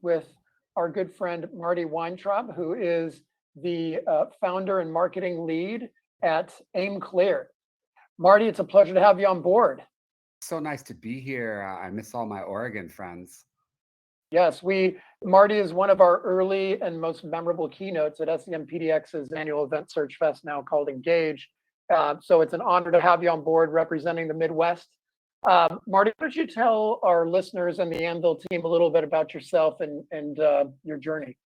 with our good friend Marty Weintraub, who is the founder and marketing lead at Aimclear. Marty, it's a pleasure to have you on board. So nice to be here. I miss all my Oregon friends. Yes, Marty is one of our early and most memorable keynotes at SEMPDX's annual event Search Fest, now called Engage. So it's an honor to have you on board representing the Midwest. Marty, why don't you tell our listeners and the Anvil team a little bit about yourself and your journey?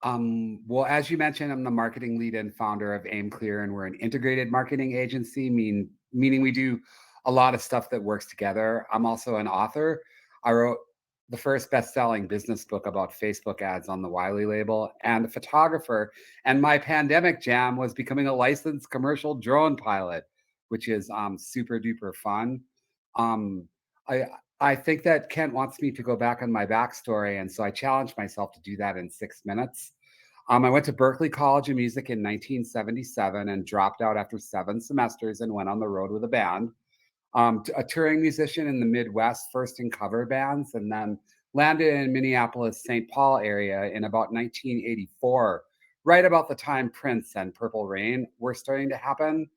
Well, as you mentioned, I'm the marketing lead and founder of Aimclear, and we're an integrated marketing agency, meaning we do a lot of stuff that works together. I'm also an author. I wrote the first best-selling business book about Facebook ads on the Wiley label, and a photographer. And my pandemic jam was becoming a licensed commercial drone pilot, which is super duper fun. Um, I I think that Kent wants me to go back on my backstory, and so I challenged myself to do that in 6 minutes. I went to Berklee College of Music in 1977 and dropped out after 7 semesters and went on the road with a band. A touring musician in the Midwest, first in cover bands, and then landed in Minneapolis, St. Paul area in about 1984, right about the time Prince and Purple Rain were starting to happen.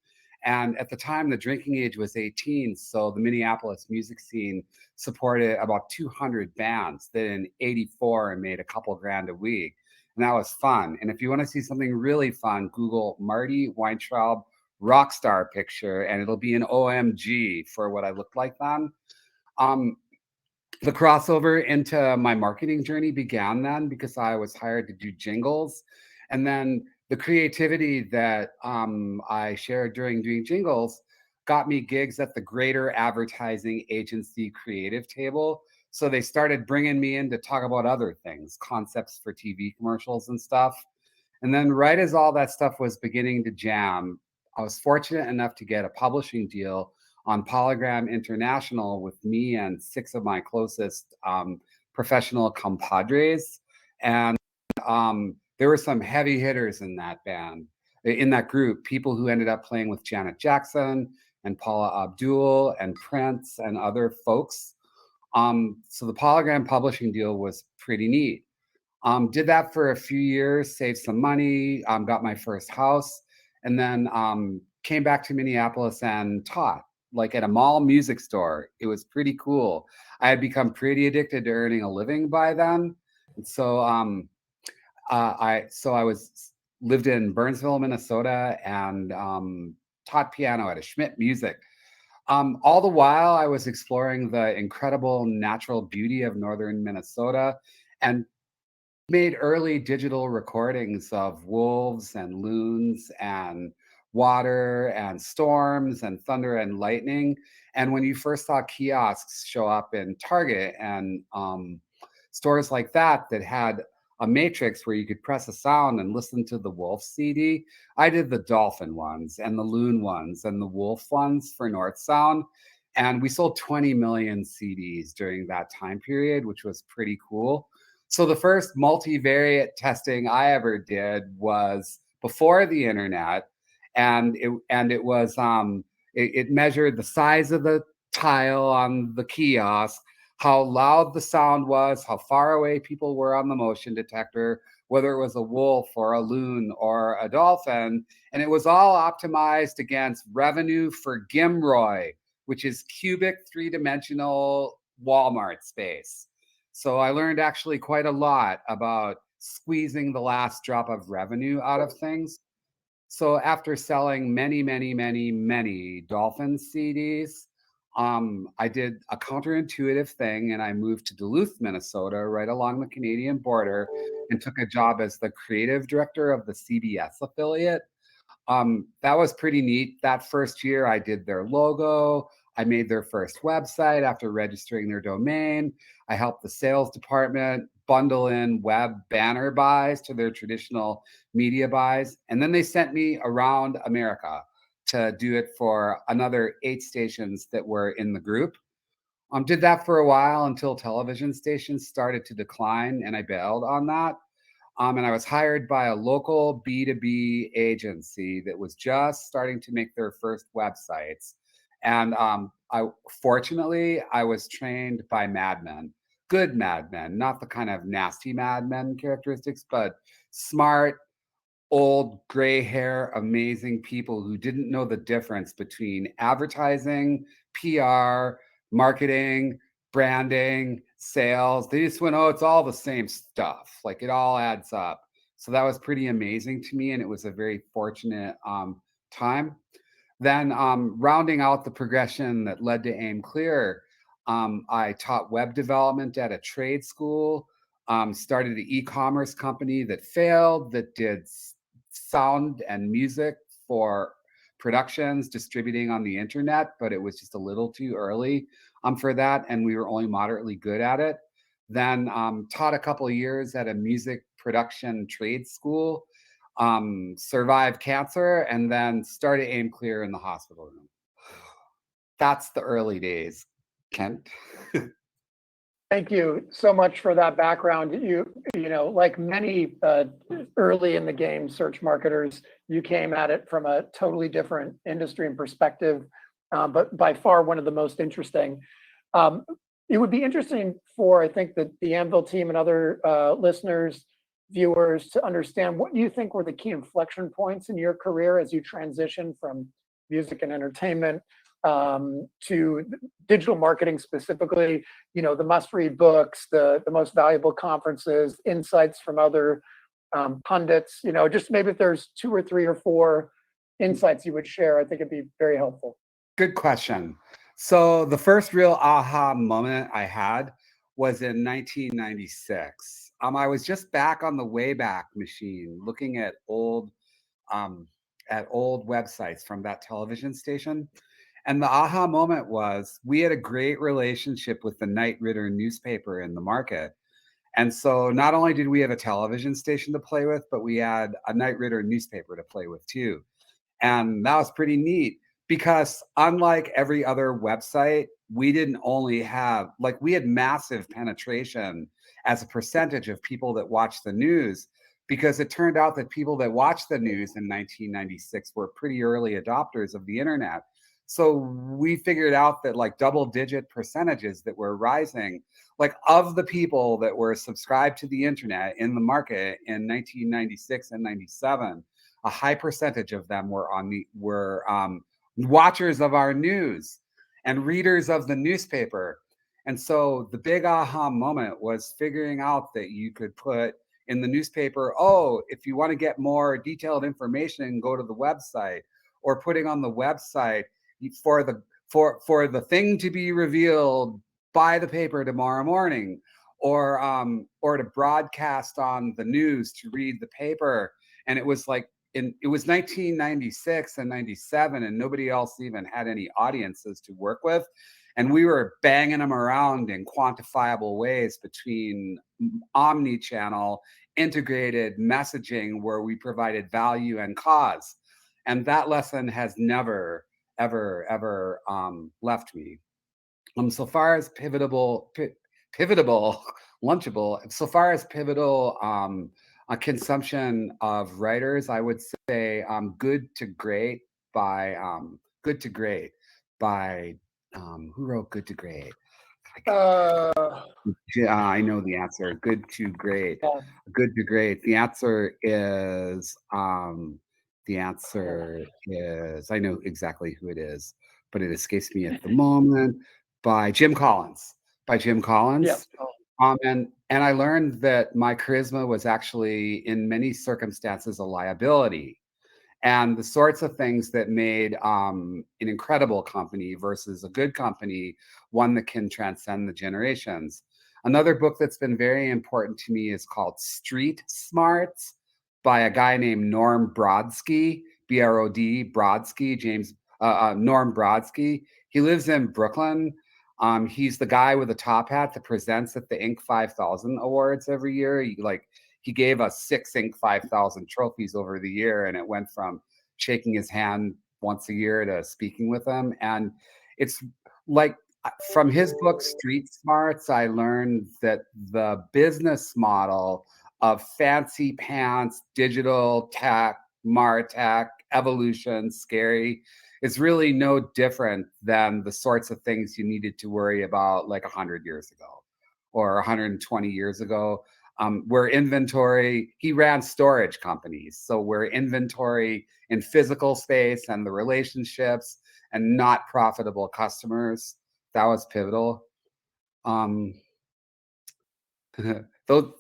And at the time, the drinking age was 18, so the Minneapolis music scene supported about 200 bands that in 84 made a couple grand a week. And that was fun. And if you want to see something really fun, Google Marty Weintraub rock star picture, and it'll be an OMG for what I looked like then. Um, the crossover into my marketing journey began then because I was hired to do jingles. And then the creativity that I shared during doing jingles got me gigs at the Greater Advertising Agency creative table. So they started bringing me in to talk about other things, concepts for TV commercials and stuff. And then, right as all that stuff was beginning to jam, I was fortunate enough to get a publishing deal on Polygram International with me and six of my closest professional compadres. And there were some heavy hitters in that band, in that group, people who ended up playing with Janet Jackson and Paula Abdul and Prince and other folks. So the Polygram publishing deal was pretty neat. Did that for a few years, saved some money, got my first house, and then came back to Minneapolis and taught, like at a mall music store. It was pretty cool. I had become pretty addicted to earning a living by then, and so I was lived in Burnsville, Minnesota, and taught piano at a Schmidt Music. All the while, I was exploring the incredible natural beauty of northern Minnesota and made early digital recordings of wolves and loons and water and storms and thunder and lightning. And when you first saw kiosks show up in Target and stores like that that had a matrix where you could press a sound and listen to the wolf CD, I did the dolphin ones and the loon ones and the wolf ones for North Sound. And we sold 20 million CDs during that time period, which was pretty cool. So the first multivariate testing I ever did was before the internet, and it measured the size of the tile on the kiosk, how loud the sound was, how far away people were on the motion detector, whether it was a wolf or a loon or a dolphin, and it was all optimized against revenue for Gimroy, which is cubic three-dimensional Walmart space. So I learned actually quite a lot about squeezing the last drop of revenue out of things. So after selling many, many, many, many Dolphin CDs, I did a counterintuitive thing and I moved to Duluth, Minnesota, right along the Canadian border, and took a job as the creative director of the CBS affiliate. That was pretty neat. That first year, I did their logo. I made their first website after registering their domain. I helped the sales department bundle in web banner buys to their traditional media buys. And then they sent me around America to do it for another 8 stations that were in the group. Did that for a while until television stations started to decline, and I bailed on that. And I was hired by a local B2B agency that was just starting to make their first websites. And fortunately, I was trained by Mad Men good Mad Men, not the kind of nasty Mad Men characteristics, but smart, old, gray hair, amazing people who didn't know the difference between advertising, PR, marketing, branding, sales. They just went, oh, it's all the same stuff. Like it all adds up. So that was pretty amazing to me. And it was a very fortunate time. Then rounding out the progression that led to Aimclear, I taught web development at a trade school, started an e-commerce company that failed, that did sound and music for productions, distributing on the internet, but it was just a little too early for that, and we were only moderately good at it. Then taught a couple of years at a music production trade school, survived cancer, and then started Aimclear in the hospital room. That's the early days, Kent. Thank you so much for that background. You know, like many early in the game search marketers, you came at it from a totally different industry and perspective, but by far one of the most interesting. It would be interesting for, I think, the Anvil team and other listeners, viewers, to understand what you think were the key inflection points in your career as you transitioned from music and entertainment to digital marketing specifically, you know, the must-read books, the most valuable conferences, insights from other pundits, you know, just maybe if there's 2 or 3 or 4 insights you would share, I think it'd be very helpful. Good question. So the first real aha moment I had was in 1996. I was just back on the Wayback Machine looking at old websites from that television station. And the aha moment was we had a great relationship with the Knight Ridder newspaper in the market. And so not only did we have a television station to play with, but we had a Knight Ridder newspaper to play with too. And that was pretty neat because unlike every other website, we didn't only have, like, we had massive penetration as a percentage of people that watched the news, because it turned out that people that watched the news in 1996 were pretty early adopters of the internet. So we figured out that like double-digit percentages that were rising, like of the people that were subscribed to the internet in the market in 1996 and 97, a high percentage of them were watchers of our news and readers of the newspaper. And so the big aha moment was figuring out that you could put in the newspaper, oh, if you want to get more detailed information, go to the website, or putting on the website for the thing to be revealed by the paper tomorrow morning, or to broadcast on the news to read the paper. And it was like it was 1996 and 97, and nobody else even had any audiences to work with. And we were banging them around in quantifiable ways between omni-channel, integrated messaging where we provided value and cause. And that lesson has never, ever left me. So far as pivotal, lunchable, so far as pivotal consumption of writers, I would say Good to Great by who wrote Good to Great? I know the answer. Good to Great. Yeah. Good to Great. The answer is I know exactly who it is, but it escapes me at the moment. By Jim Collins. Yeah. And I learned that my charisma was actually in many circumstances a liability. And the sorts of things that made an incredible company versus a good company, one that can transcend the generations. Another book that's been very important to me is called Street Smarts by a guy named Norm Brodsky, B-R-O-D, Brodsky, Norm Brodsky. He lives in Brooklyn. He's the guy with the top hat that presents at the Inc. 5000 Awards every year. He gave us 6 Inc. 5000 trophies over the year, and it went from shaking his hand once a year to speaking with him. And it's like from his book, Street Smarts, I learned that the business model of fancy pants, digital tech, MarTech, evolution, scary, is really no different than the sorts of things you needed to worry about like 100 years ago. or 120 years ago. Where inventory, he ran storage companies. So where inventory in physical space and the relationships and not profitable customers, that was pivotal. Um, those,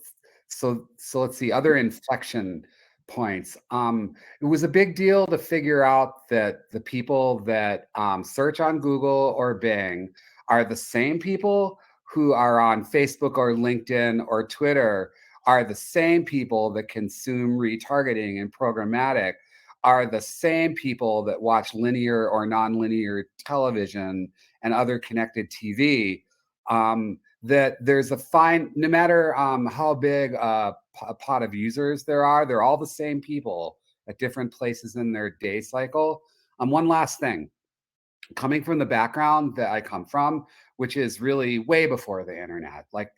so let's see, other inflection points. It was a big deal to figure out that the people that search on Google or Bing are the same people who are on Facebook or LinkedIn or Twitter, are the same people that consume retargeting and programmatic, are the same people that watch linear or nonlinear television and other connected TV. That there's a fine, no matter how big a pot of users there are, they're all the same people at different places in their day cycle. One last thing, coming from the background that I come from, which is really way before the internet, like,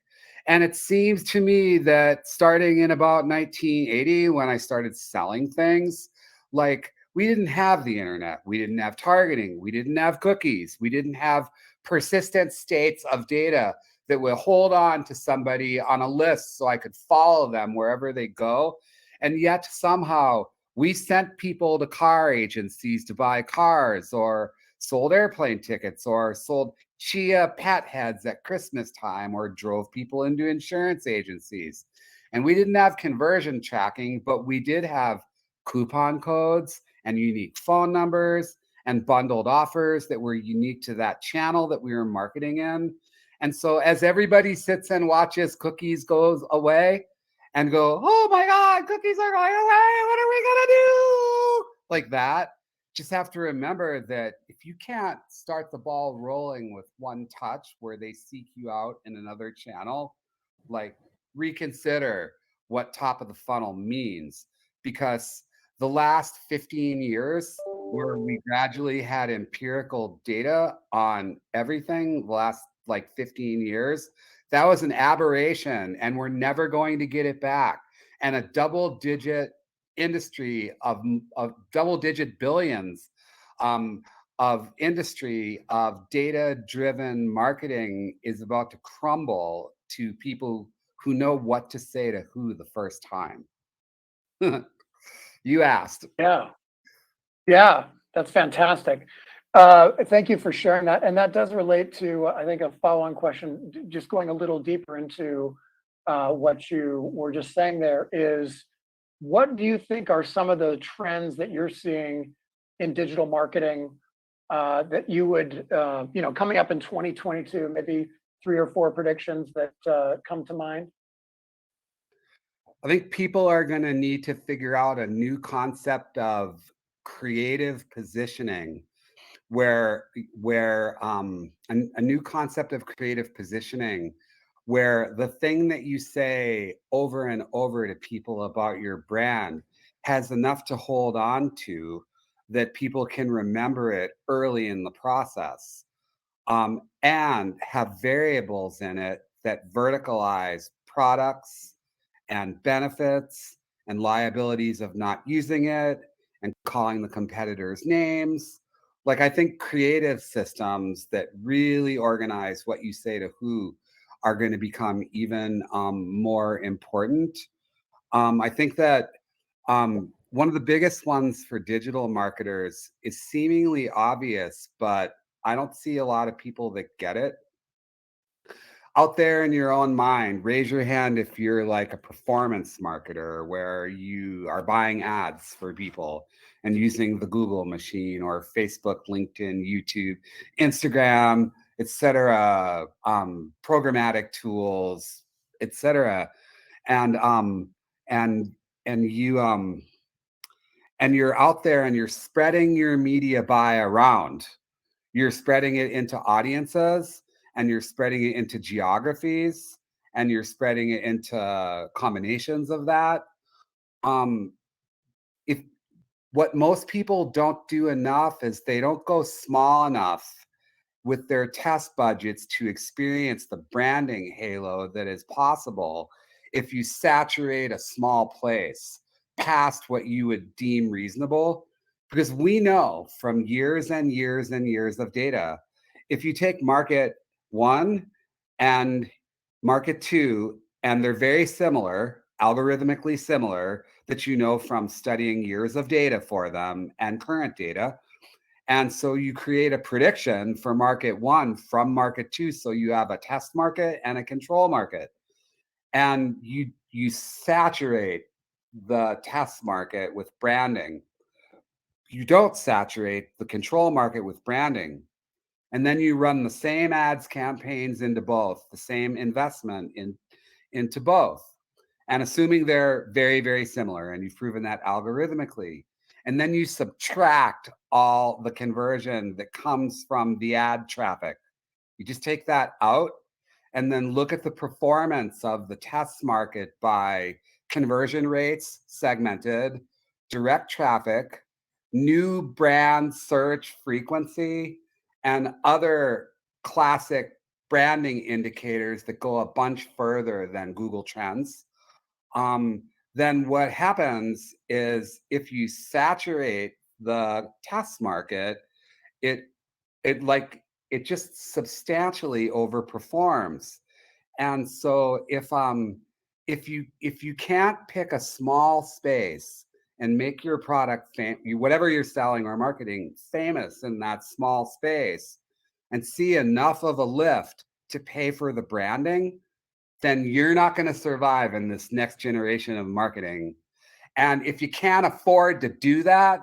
and it seems to me that starting in about 1980, when I started selling things, like, we didn't have the internet, we didn't have targeting, we didn't have cookies, we didn't have persistent states of data that will hold on to somebody on a list so I could follow them wherever they go. And yet somehow we sent people to car agencies to buy cars, or sold airplane tickets, or sold chia pet heads at Christmas time, or drove people into insurance agencies. And we didn't have conversion tracking, but we did have coupon codes and unique phone numbers and bundled offers that were unique to that channel that we were marketing in. And so as everybody sits and watches cookies goes away and go, oh my God, cookies are going away, what are we gonna do? Like that, just have to remember that if you can't start the ball rolling with one touch where they seek you out in another channel, like, reconsider what top of the funnel means. Because the last 15 years, where we gradually had empirical data on everything, the last like 15 years, that was an aberration, and we're never going to get it back. And a double digit industry of double digit billions of industry of data driven marketing is about to crumble to people who know what to say to who the first time. You asked. Yeah. Yeah, that's fantastic. Thank you for sharing that. And that does relate to, I think, a follow-on question, just going a little deeper into what you were just saying there is, what do you think are some of the trends that you're seeing in digital marketing that you would, coming up in 2022, maybe 3 or 4 predictions that come to mind? I think people are going to need to figure out a new concept of creative positioning, where a new concept of creative positioning, where the thing that you say over and over to people about your brand has enough to hold on to, that people can remember it early in the process, and have variables in it that verticalize products and benefits and liabilities of not using it and calling the competitors names. Like, I think creative systems that really organize what you say to who are going to become even more important. I think that one of the biggest ones for digital marketers is seemingly obvious, but I don't see a lot of people that get it. Out there in your own mind, raise your hand if you're like a performance marketer where you are buying ads for people and using the Google machine or Facebook, LinkedIn, YouTube, Instagram, etc., programmatic tools, etc. And and and you and you're out there and you're spreading your media buy around. You're spreading it into audiences, and you're spreading it into geographies, and you're spreading it into combinations of that. Um, if What most people don't do enough is they don't go small enough with their test budgets to experience the branding halo that is possible if you saturate a small place past what you would deem reasonable. Because we know from years and years and years of data, if you take market one and market two, and they're very similar, algorithmically similar, that you know from studying years of data for them and current data. And so you create a prediction for market one from market two. So you have a test market and a control market. And you saturate the test market with branding. You don't saturate the control market with branding. And then you run the same ads campaigns into both, the same investment into both. And assuming they're very, very similar, and you've proven that algorithmically. And then you subtract all the conversion that comes from the ad traffic. You just take that out and then look at the performance of the test market by conversion rates, segmented, direct traffic, new brand search frequency, and other classic branding indicators that go a bunch further than Google Trends. Then what happens is if you saturate the test market, it it just substantially overperforms. And so if you can't pick a small space and make your product whatever you're selling or marketing famous in that small space and see enough of a lift to pay for the branding, then you're not going to survive in this next generation of marketing. And if you can't afford to do that,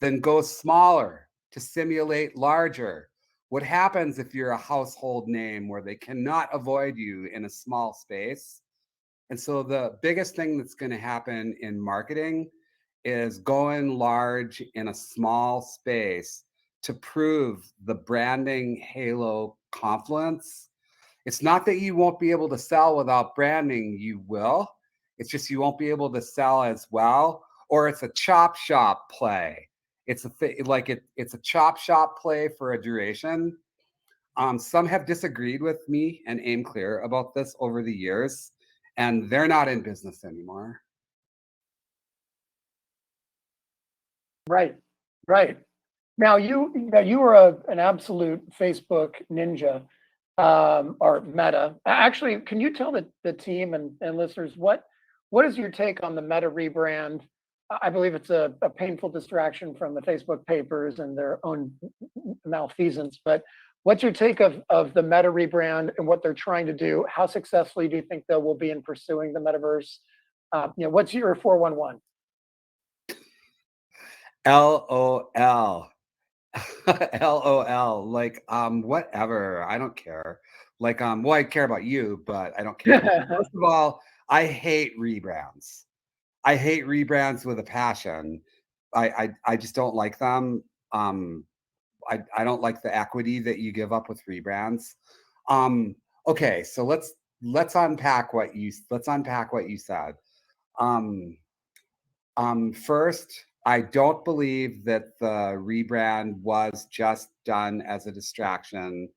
then go smaller to simulate larger. What happens if you're a household name where they cannot avoid you in a small space? And so the biggest thing that's going to happen in marketing is going large in a small space to prove the branding halo confluence. It's not that you won't be able to sell without branding, you will. It's just you won't be able to sell as well, or it's a chop shop play. It's a chop shop play for a duration. Some have disagreed with me and Aimclear about this over the years, and they're not in business anymore. Right, right. Now you were an absolute Facebook ninja, or Meta. Actually, can you tell the team and listeners what is your take on the Meta rebrand? I believe it's a painful distraction from the Facebook papers and their own malfeasance. But what's your take of the Meta rebrand and what they're trying to do? How successfully do you think they will be in pursuing the metaverse? What's your 411? LOL. LOL. Like, whatever. I don't care. Like, well, I care about you, but I don't care. First of all, I hate rebrands. I hate rebrands with a passion. I just don't like them. I don't like the equity that you give up with rebrands. Okay, so let's unpack what you said. First, I don't believe that the rebrand was just done as a distraction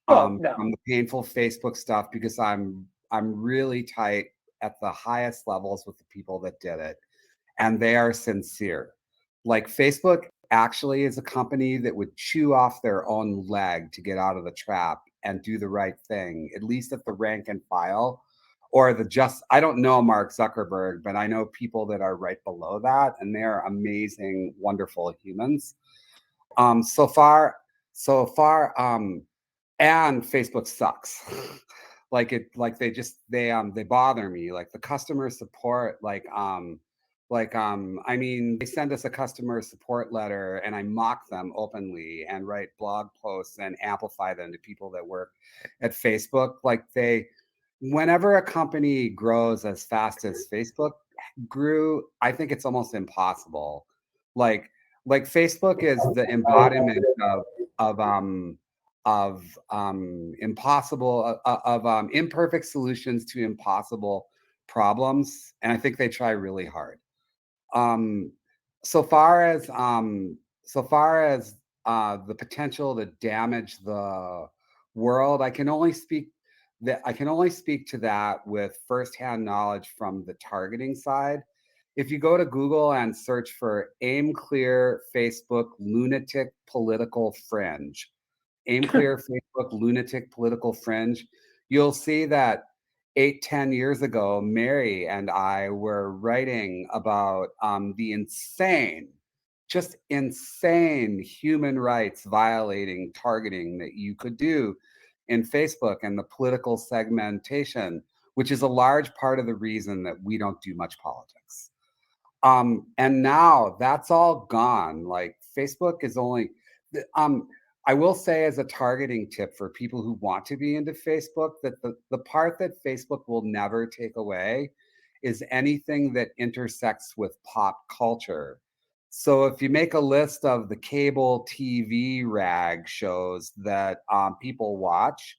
Oh, no. from the painful Facebook stuff, because I'm really tight at the highest levels with the people that did it, and they are sincere. Like, Facebook actually is a company that would chew off their own leg to get out of the trap and do the right thing, at least at the rank and file, or I don't know Mark Zuckerberg, but I know people that are right below that, and they're amazing, wonderful humans. So far, and Facebook sucks. They bother me. Like the customer support, I mean, they send us a customer support letter and I mock them openly and write blog posts and amplify them to people that work at Facebook. Whenever a company grows as fast as Facebook grew, I think it's almost impossible. Like, Facebook is the embodiment of impossible imperfect solutions to impossible problems, and I think they try really hard. Um, so far as the potential to damage the world, I can only speak to that with firsthand knowledge from the targeting side. If you go to Google and search for Aimclear Facebook lunatic political fringe, Aimclear Facebook lunatic political fringe, you'll see that 8-10 years ago, Mary and I were writing about the just insane human rights violating targeting that you could do in Facebook and the political segmentation, which is a large part of the reason that we don't do much politics. And now that's all gone. Like Facebook is only, I will say as a targeting tip for people who want to be into Facebook, that the part that Facebook will never take away is anything that intersects with pop culture. So if you make a list of the cable TV rag shows that people watch,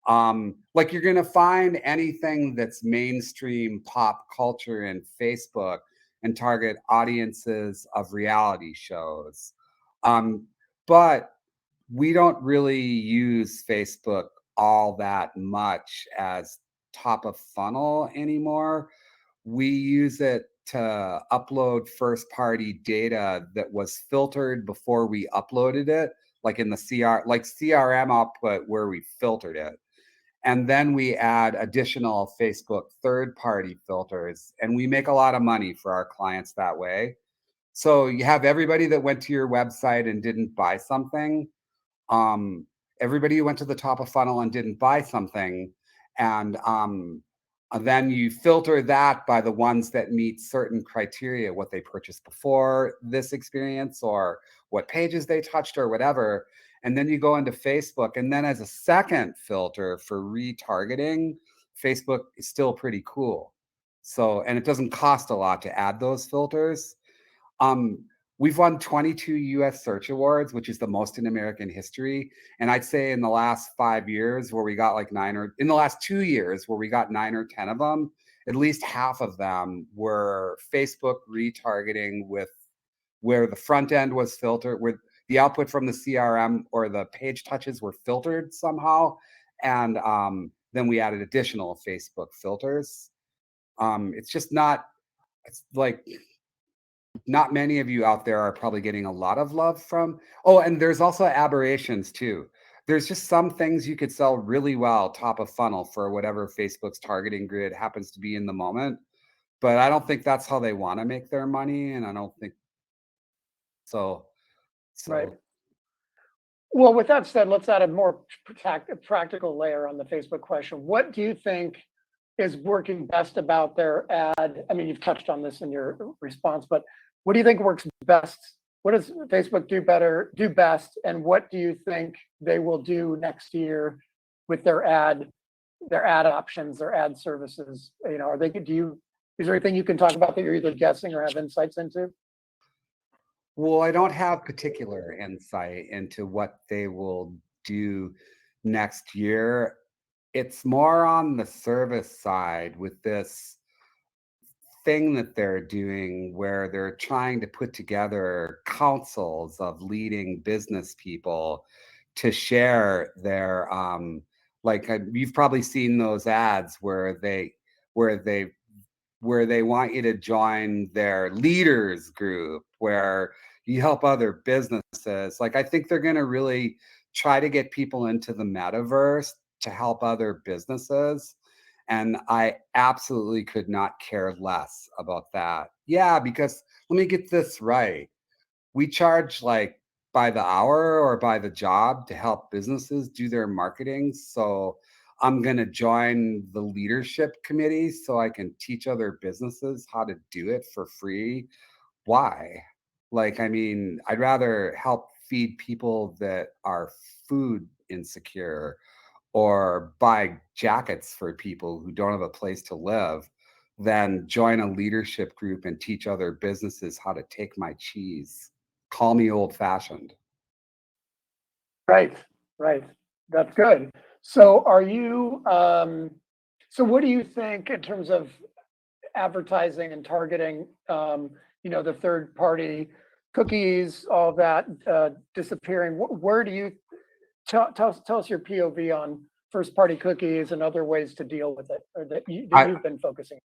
like you're going to find anything that's mainstream pop culture in Facebook and target audiences of reality shows. But we don't really use Facebook all that much as top of funnel anymore. We use it to upload first party data that was filtered before we uploaded it, like in the CRM output where we filtered it. And then we add additional Facebook third party filters, and we make a lot of money for our clients that way. So you have everybody that went to your website and didn't buy something, um, everybody who went to the top of funnel and didn't buy something, and then you filter that by the ones that meet certain criteria, what they purchased before this experience or what pages they touched or whatever. And then you go into Facebook, and then as a second filter for retargeting, Facebook is still pretty cool. So, and it doesn't cost a lot to add those filters. um, we've won 22 US Search Awards, which is the most in American history. And I'd say in the last 5 years, where we got like in the last 2 years, where we got 9 or 10 of them, at least half of them were Facebook retargeting, with where the front end was filtered, where the output from the CRM or the page touches were filtered somehow. And then we added additional Facebook filters. It's just not, it's like, not many of you out there are probably getting a lot of love from. Oh, and there's also aberrations too. There's just some things you could sell really well top of funnel for whatever Facebook's targeting grid happens to be in the moment. But I don't think that's how they want to make their money. And I don't think so. Right. So Well, with that said, let's add a more practical layer on the Facebook question. What do you think is working best about their ad? I mean, you've touched on this in your response, but what do you think works best? What does Facebook do best, and what do you think they will do next year with their ad options, their ad services? You know, is there anything you can talk about that you're either guessing or have insights into? well, I don't have particular insight into what they will do next year. It's more on the service side with this thing that they're doing where they're trying to put together councils of leading business people to share their you've probably seen those ads where they where they want you to join their leaders group where you help other businesses. Like, I think they're going to really try to get people into the metaverse to help other businesses. And I absolutely could not care less about that. Yeah, because let me get this right. We charge like by the hour or by the job to help businesses do their marketing. So I'm going to join the leadership committee so I can teach other businesses how to do it for free. Why? Like, I mean, I'd rather help feed people that are food insecure or buy jackets for people who don't have a place to live than join a leadership group and teach other businesses how to take my cheese. Call me old fashioned. Right, right. That's good. So so what do you think in terms of advertising and targeting, the third party cookies, all of that disappearing? Where do you tell us your POV on first party cookies and other ways to deal with it, or that you've been focusing?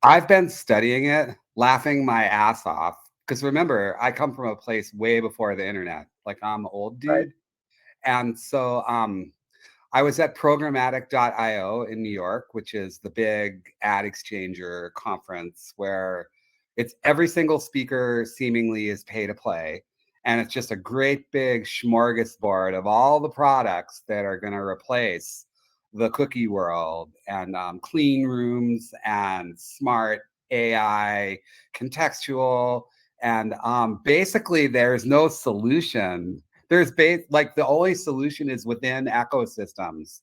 I've been studying it, laughing my ass off. Because remember, I come from a place way before the internet. Like, I'm an old Right. dude. And so I was at programmatic.io in New York, which is the big ad exchanger conference where it's every single speaker seemingly is pay to play. And it's just a great big smorgasbord of all the products that are going to replace the cookie world and clean rooms and smart AI, contextual. And basically, there's no solution. Like the only solution is within ecosystems.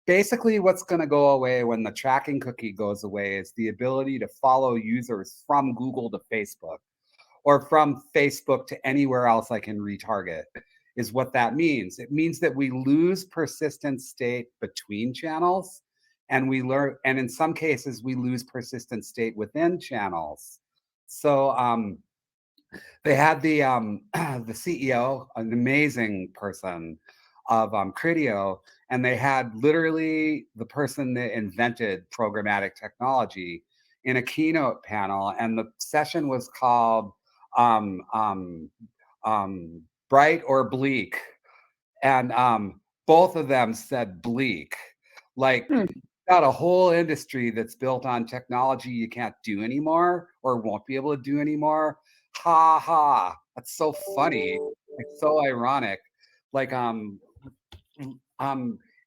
Basically, what's going to go away when the tracking cookie goes away is the ability to follow users from Google to Facebook or from Facebook to anywhere else I can retarget, is what that means. It means that we lose persistent state between channels, and we learn, and in some cases, we lose persistent state within channels. So they had the the CEO, an amazing person of Criteo, and they had literally the person that invented programmatic technology in a keynote panel, and the session was called um, um, Bright or Bleak, and both of them said bleak, like Hmm. got a whole industry that's built on technology you can't do anymore or won't be able to do anymore. Ha ha. That's so funny. It's so ironic. Like um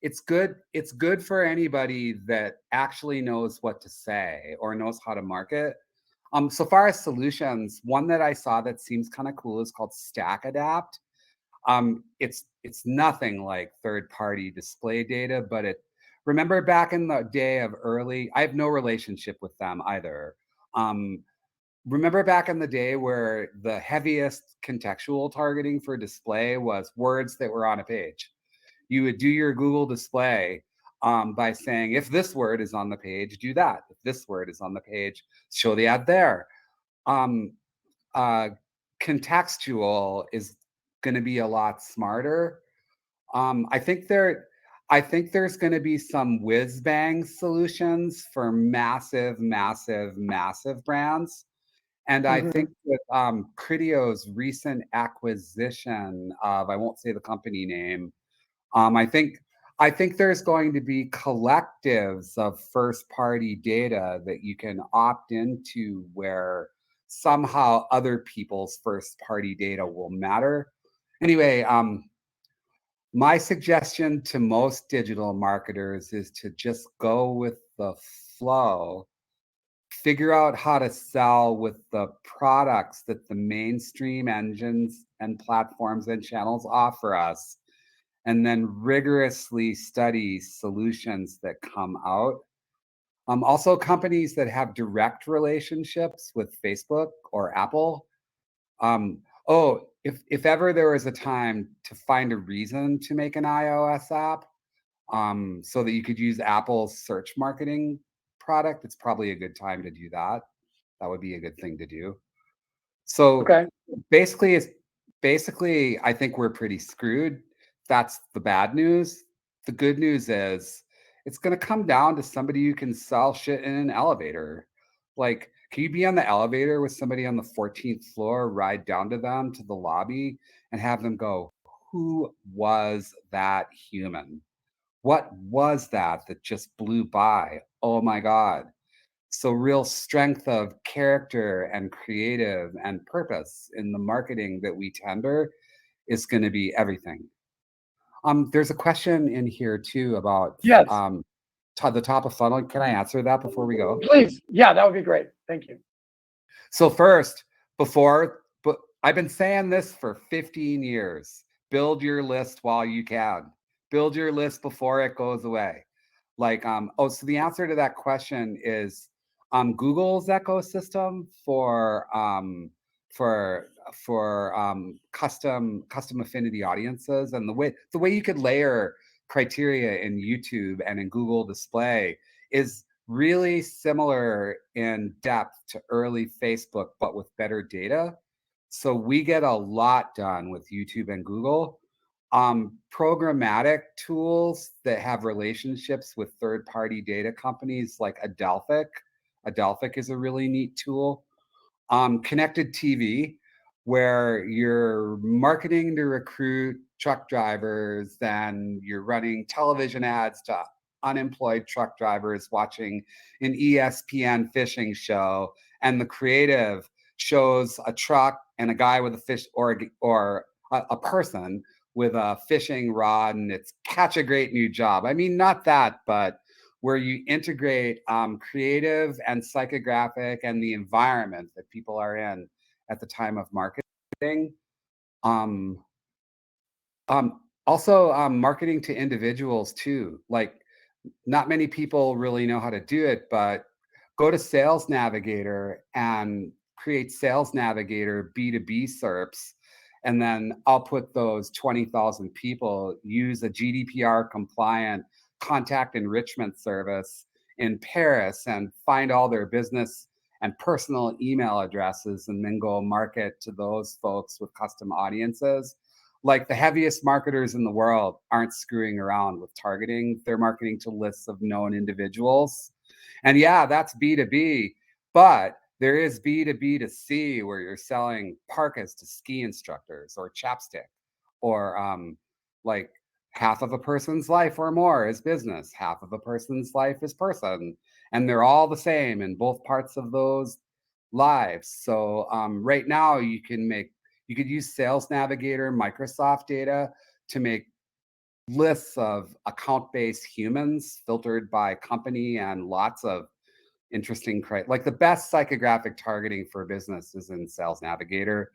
it's good for anybody that actually knows what to say or knows how to market. So far as solutions, one that I saw that seems kind of cool is called Stack Adapt. It's nothing like third-party display data, but it remember back in the day of early, I have no relationship with them either. Um, remember back in the day where the heaviest contextual targeting for display was words that were on a page. You would do your Google display by saying, if this word is on the page, do that. If this word is on the page, show the ad there. Um, uh, Contextual is going to be a lot smarter. Um, I think there, I think there's going to be some whiz bang solutions for massive, massive, massive brands. And I Mhm. think with Criteo's recent acquisition of, I won't say the company name, um, I think I think there's going to be collectives of first party data that you can opt into where somehow other people's first party data will matter. Anyway, my suggestion to most digital marketers is to just go with the flow, figure out how to sell with the products that the mainstream engines and platforms and channels offer us, and then rigorously study solutions that come out. Also, companies that have direct relationships with Facebook or Apple. If ever there was a time to find a reason to make an iOS app, so that you could use Apple's search marketing product, it's probably a good time to do that. That would be a good thing to do. So Okay. basically, it's basically, I think we're pretty screwed. That's the bad news. The good news is it's going to come down to somebody who can sell shit in an elevator. Like, can you be on the elevator with somebody on the 14th floor, ride down to them to the lobby, and have them go, who was that human? What was that just blew by? Oh my God. So, real strength of character and creative and purpose in the marketing that we tender is going to be everything. There's a question in here too about Yes, the top of funnel. Can I answer that before we go? please. Yeah, that would be great. Thank you. So first, but I've been saying this for 15 years. Build your list while you can. Build your list before it goes away. Like, so the answer to that question is Google's ecosystem for custom affinity audiences, and the way you could layer criteria in YouTube and in Google Display is really similar in depth to early Facebook, but with better data. So we get a lot done with YouTube and Google. Programmatic tools that have relationships with third-party data companies like Adelphic. Adelphic is a really neat tool. Connected TV. where you're marketing to recruit truck drivers, then you're running television ads to unemployed truck drivers watching an ESPN fishing show, and the creative shows a truck and a guy with a fish, or a person with a fishing rod, and it's catch a great new job. I mean, not that, but where you integrate creative and psychographic and the environment that people are in at the time of marketing. Um, Also, marketing to individuals too. Like, not many people really know how to do it, but go to Sales Navigator and create Sales Navigator B2B SERPs. And then I'll put those 20,000 people use a GDPR compliant contact enrichment service in Paris and find all their business and personal email addresses, and then go market to those folks with custom audiences. Like, the heaviest marketers in the world aren't screwing around with targeting. They're marketing to lists of known individuals. And yeah, that's B2B, but there is B2B2C, where you're selling parkas to ski instructors, or chapstick, or like, half of a person's life or more is business, half of a person's life is person. And they're all the same in both parts of those lives. So right now you could use Sales Navigator, Microsoft data to make lists of account-based humans filtered by company, and lots of interesting like, the best psychographic targeting for a business is in Sales Navigator.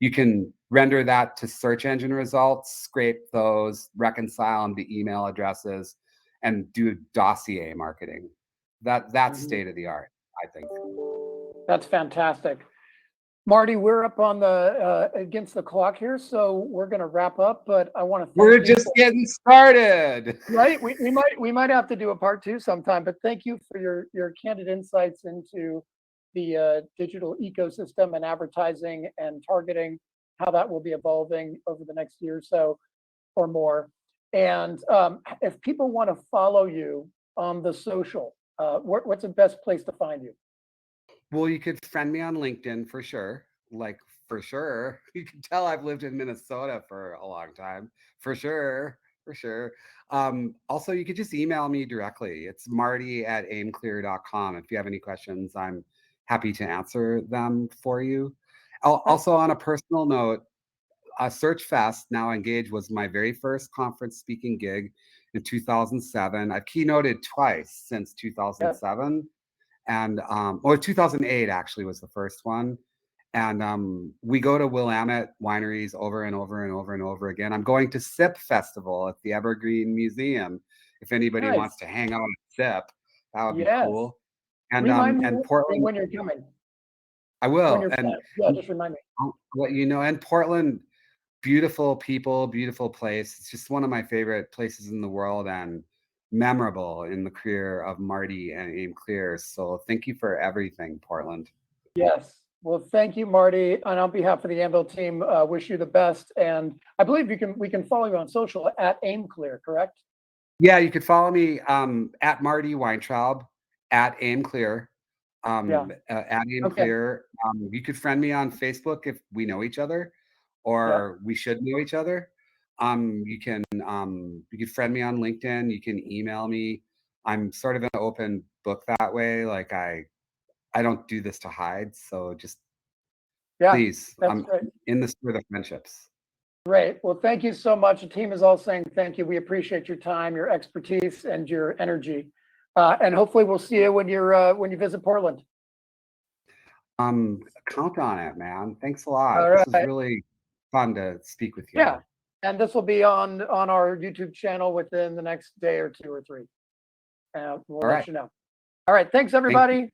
You can render that to search engine results, scrape those, reconcile them to email addresses, and do dossier marketing. That's state of the art, I think. That's fantastic. Marty, we're up on the against the clock here, so we're going to wrap up. But I want to thank We're you just getting started. right. We might have to do a part 2 sometime. But thank you for your candid insights into the digital ecosystem and advertising and targeting, how that will be evolving over the next year or so or more. And if people want to follow you on the social, what's the best place to find you? Well, you could friend me on LinkedIn for sure. Like, for sure. You can tell I've lived in Minnesota for a long time. For sure. For sure. Also, you could just email me directly. It's marty@aimclear.com. If you have any questions, I'm happy to answer them for you. Also, on a personal note, Search Fest, now Engage, was my very first conference speaking gig in 2007. I've keynoted twice since 2007. And or 2008 actually was the first one. And we go to Willamette wineries over and over and over and over again. I'm going to SIP Festival at the Evergreen Museum. If anybody Nice. wants to hang out at SIP, that would be Yes. cool. And Remind me Portland, when you're coming. I When will. you're And yeah, just remind me. I'll let you know. And Portland, beautiful people, beautiful place. It's just one of my favorite places in the world, and memorable in the career of Marty and Aimclear. So thank you for everything, Portland. Yes. Well, thank you, Marty. And on behalf of the Anvil team, wish you the best. And I believe we can follow you on social at Aimclear, correct? Yeah, you could follow me at Marty Weintraub, at Aimclear, Yeah. at Okay. Aimclear. You could friend me on Facebook if we know each other, Yeah. or we should know each other. You can friend me on LinkedIn. You can email me. I'm sort of an open book that way. Like, I don't do this to hide. So just Yeah. please, That's I'm great. in the spirit of friendships. Great. Well, thank you so much. The team is all saying thank you. We appreciate your time, your expertise, and your energy. And hopefully we'll see you when you visit Portland. Count on it, man. Thanks a All lot. This was right. really fun to speak with you. Yeah. And this will be on our YouTube channel within the next day or 2 or 3. We'll let you know. All right. Thanks, everybody.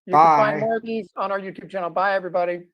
You can find Bye. more of these on our YouTube channel. Bye, everybody.